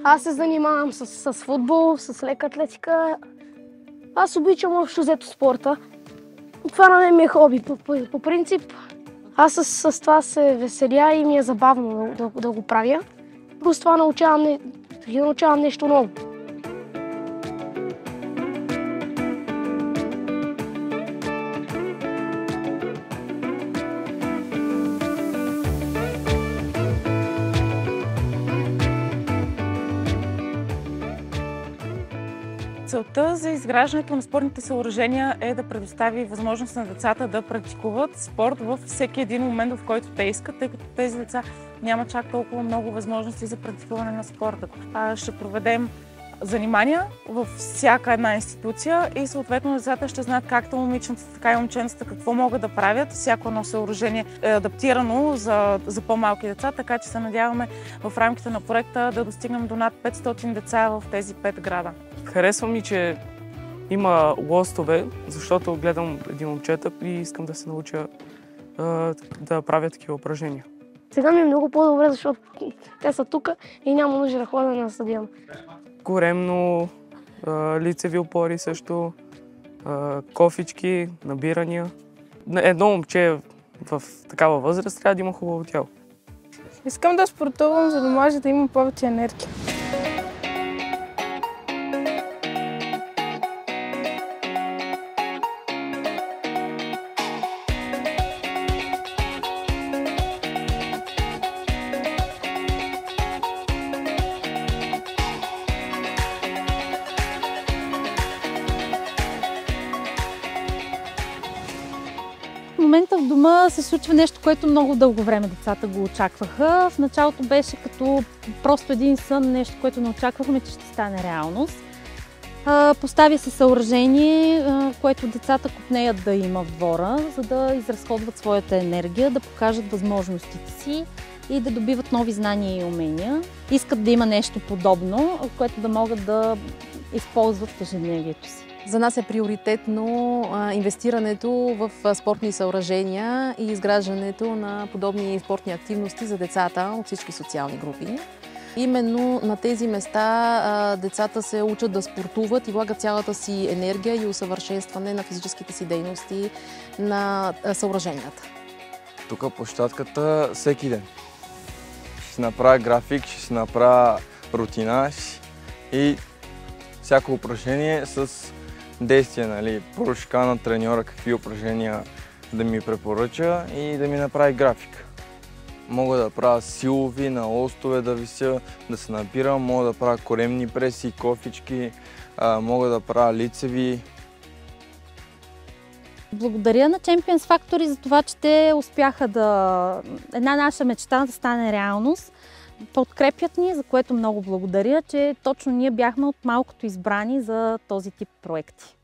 Аз се занимавам с футбол, с лека атлетика. Аз обичам общо взето спорта. Това на мен ми е хоби. По принцип, аз с това се веселя и ми е забавно да го правя. Плюс това научавам нещо ново. Целта за изграждането на спортните съоръжения е да предостави възможност на децата да практикуват спорт във всеки един момент, в който те искат, тъй като тези деца нямат чак толкова много възможности за практикуване на спорта. Ще проведем занимания във всяка една институция и съответно децата ще знаят както момиченцата, така и момченцата какво могат да правят. Всяко едно съоръжение е адаптирано за по-малки деца, така че се надяваме в рамките на проекта да достигнем до над 500 деца в тези 5 града. Харесва ми, че има лостове, защото гледам един момчета и искам да се науча да правя такива упражнения. Сега ми е много по-добре, защото те са тук и няма нужда да ходя на стадион. Коремно, лицеви опори също, кофички, набирания. Едно момче в такава възраст трябва да има хубаво тяло. Искам да спортувам, за да може да имам повече енергия. В момента в дома се случва нещо, което много дълго време децата го очакваха. В началото беше като просто един сън, нещо, което не очаквахме, че ще стане реалност. Поставя се съоръжение, което децата копнеят да има в двора, за да изразходват своята енергия, да покажат възможностите си и да добиват нови знания и умения. Искат да има нещо подобно, което да могат да използват в ежедневието си. За нас е приоритетно инвестирането в спортни съоръжения и изграждането на подобни спортни активности за децата от всички социални групи. Именно на тези места децата се учат да спортуват и влагат цялата си енергия и усъвършенстване на физическите си дейности на съоръженията. Тук площадката всеки ден. Ще си направя график, ще си направя рутина и всяко упражнение с действие, нали. Първо ще кажа на треньора какви упражнения да ми препоръча и да ми направи график. Мога да правя силови, на лостове да вися, да се напирам, мога да правя коремни преси, кофички, мога да правя лицеви. Благодаря на Champions Factory за това, че те успяха една наша мечта да стане реалност. Подкрепят ни, за което много благодаря, че точно ние бяхме от малкото избрани за този тип проекти.